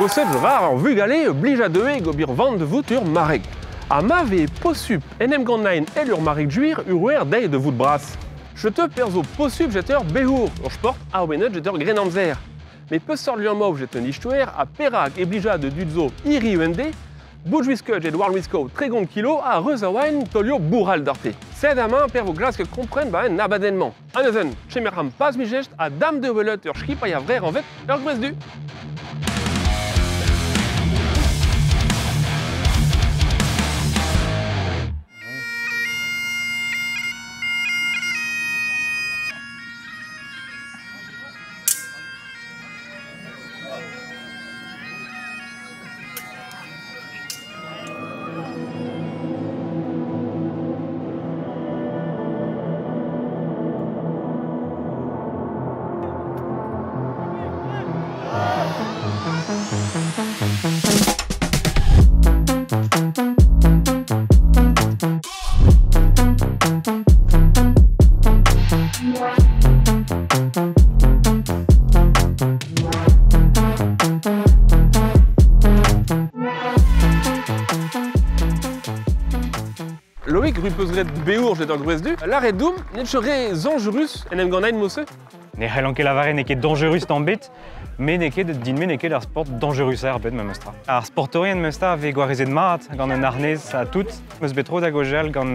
Bosset var vu gale blija deueg ober vant de voûtur mareg. A ma ve possup enem gant-nain el ur mareg juir ur deiz de vout bras. Je te perzo possup jeter behour, ur sport a obenet jeter grenamzer. Mais peus sort lui en mauve jet un ichtouer a perag e blija de dudzo iri UND, Boujwiskud et Warwisko tregont kilo a reuzawain tolio bourral d'orte. Sed a main per vo glas que comprenne ba un abadennement. Anezen, chemeram pas mi gest a dam de velet ur skip a ya vrer en vet ur gwez du. Loïc rupeusret beur jet ur gwez du, l'ar et doum net chere zangerus en em gant-nain mosse. Ne c'hellanke lavare ne ket dangerus tamm bet, me ne ket dinme ne ket ar sport dangerus ar bet ma meustra. Ar sportorien meustra ave gwarezet mat gant un arnez a tout, meus betro da gojal gant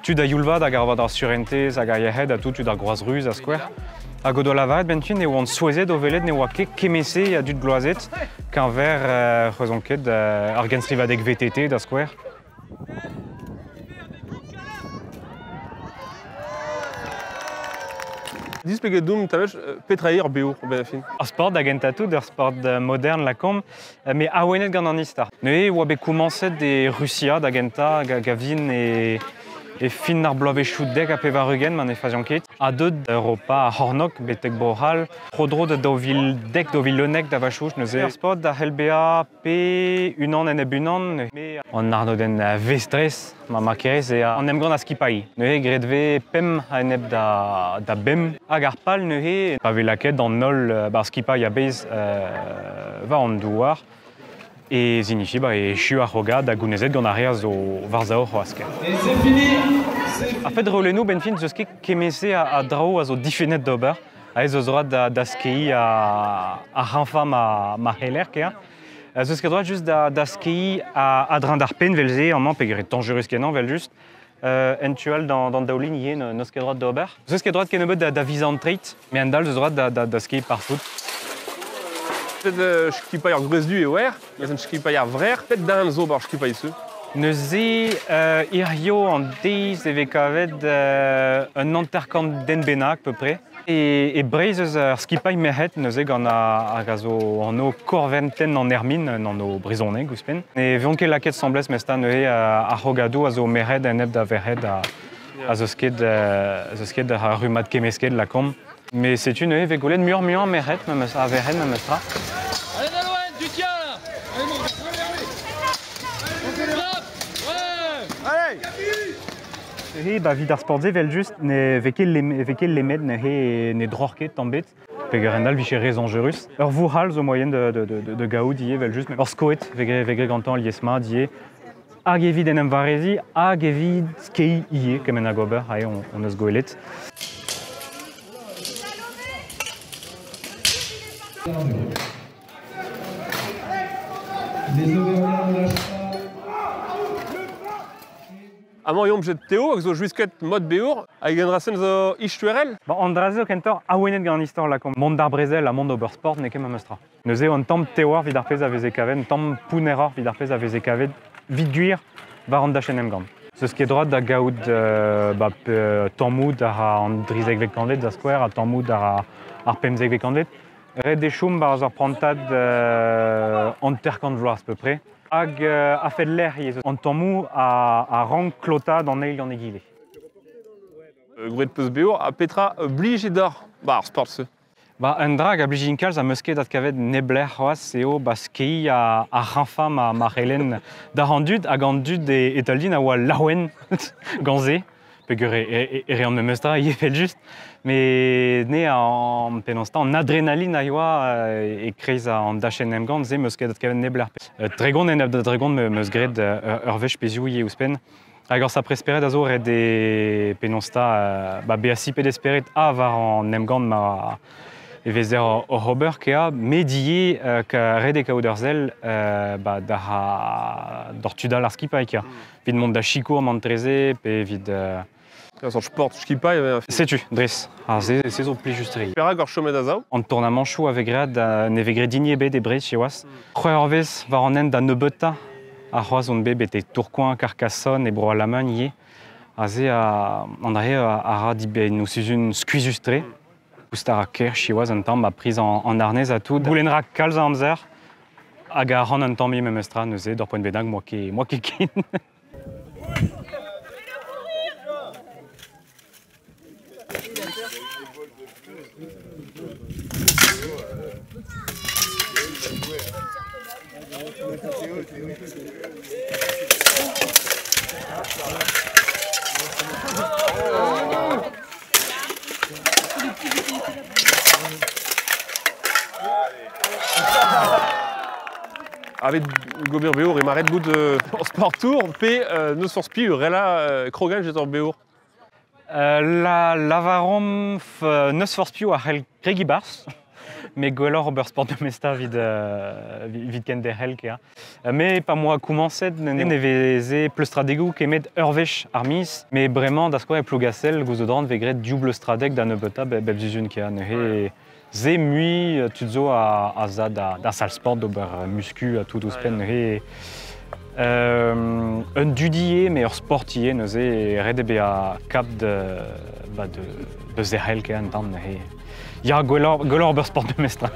tud a youlvad hag ar vad ar surentez hag ar yahed a tout tud ar groaz ruz a skwer. Hag o do lavaret bentin ne oan souezet o velet ne oa ket kemese a dud bloazet qu'un ver c'hezon ket ar genstrivadeg VTT da skwer. Dispeget doum tamech petraer beur ben fin. Ar sport da gentatout, ur sport modern la kom, me awenet gant an istar. Ne oa bet koumanset de Russia da genta gavin e fin ar bloavechou dek a pevarugen man e fazion ket. A deud Europa a hornok betek bohal, prodro da dovil dek dovil lonek da vachouch neuze. Ur sport da helbea pe unan en ebunan, an arno den vestres ma makerez e an em gant a skipai. Neuze gredve pem a enep da bem hag ar pal neuze pa velaket an nol bar skipai a bez va an douar. Et signifié e chu a roga da gounezet gant a reaz zo varzaor ho asker. Et c'est fini. A fait rolenou ben fin zeus ket kemese a drao a zo difenet d'ober. A ez eus droit da skei a renfa ma heller kea. Zeus ket droit just da skei a drin d'ar pen velze, an man pegret dangerus kenan vel just. Entual dans daoulin ie neus ket droit d'ober. Zeus ket droit ken ebet da vizan trait, me an dal zeus droit da skei partout. Peut-être skipai ar gwez du e oer, mais un skipai ar vrer, peut-être d'un zo bar skipai se. Neuze irio an deiz e vekavet un anterkant den bennak peu près. E breiz eus ar skipai merhet neuze gant a gazo an o korventen an ermin an o brizoneg ouspen. Ne veon ket laket semblez mesta neuze a rogadou a zo merhet en eb da verhet a zeus ket a rumat kemesket la kom. Mais c'est une neuze vegolet murmuant merhet a verhet ma meustra. Allez Nalouen, tu tiens là. Allez mon gars, allez. Allez. Ba vid ar sportze vel just ne vekel lemed ne drorket tambet. Pegerendal viche rezangerus. Ur vouhal zo moyen de gaout ie vel just. Ur skoet vegre gantan liesma die. Hag evit en em varezi, hag evit skei ie kemen a gober, hae on eus goelet. Les Auvergnats ne lâchent pas. Amañ yomp jet teo, hag zo juisket mod beur, hag en rasen zo ichtouerel. An draze kentor awenet gant an istor la kom. Mont d'ar brezel a mont d'ober sport ne ket ma meustra. Neuze an tamm teoar vid ar pez a veze kavet, tamm pounerar vid ar pez a veze kavet, vid guir var an dachen em gant. Zeus ket droit da gaout tammoud ar an drizek vek kanvet da skwer, a tammoud ar pemzek vek kanvet. Red de choum bar ar prantad anterkant vloaz peu près. Hag a fet l'air an tammou a rank klotad an eil gant egile. Gouet peus beur a petra blij e d'ar bar sport se. Ba, un drag a blijin kalz a meusket dat kavet nebler c'hoaz eo ba skei a renfa ma relen da an dud hag an dud e taldin a oa laouen ganze. Pegur et rien de mestra, il fait juste. Mais né en penonsta en adrénaline aïwa et créé en dash en emgand, zé meus kedat kaven nebler. Dragon en de dragon meus gred urvech peziou ye ouspen. Alors ça prespérait d'azor et des penonsta beasi pedesperet a var en emgand ma evezer o Robert kea medié ka rede ka ouderzel da d'ortuda l'arski paika. Vid mont da chico en montreze pe vid Sur sport, skipa, il y avait un sais-tu, Driss, c'est au plus juste. Pera gor chomet d'azao. En tournament chou avec grad nevegre digné be des bris chez was. Croerves va en end da nebeta a roaz on be bete Tourcoing, Carcassonne et Broa Lamagne yé. Azé a andré a radi be nous une squizustre. Oustara ker chez was un temps ma prise en arnais à tout. Boulenra kalz amzer. Aga ran un temps mi memestra neuzé d'or point bedang moi qui kin. Avec Gobir Béour et Maret Bout en sport tour, P ne source plus, Rela Krogan, j'étais en Béour. La lavarom ne force plus à hel Gregi Bars, mais golor ober sport de mesta vid ken der hel kea. Mais pas moi commencé neveze plus stradegu kemet urvech armis, mais vraiment das quoi plugasel gouzodran vegret double stradeg da nebeta bebzuzun kea ne ze mui tuzo a za da sal sport d'ober muscu à tout ouspen ne un dudier mais hors sportier nous est redebe a cap de zehel qui entend ne ya golor ber sport de mestra.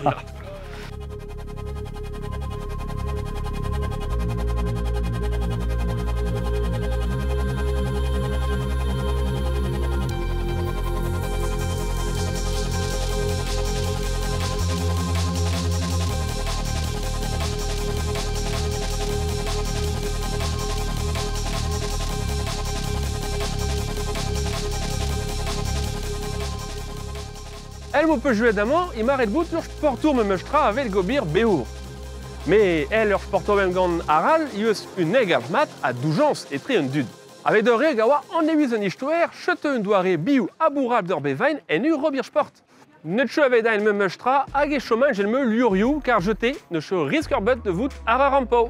Elle peut jouer d'amant, il m'arrête bout leur sport tour me mestra avec Gobir Béour. Mais elle leur sport tour même gand aral, il y a une égal mat à dougeance et très un dude. Avec de regawa en évis un histoire, chete un doiré biou abourable d'orbevain et nu robir sport. Ne cheveux d'un me mestra, agé chômage et me luriou car jeté ne che risque but de voûte à rarampo.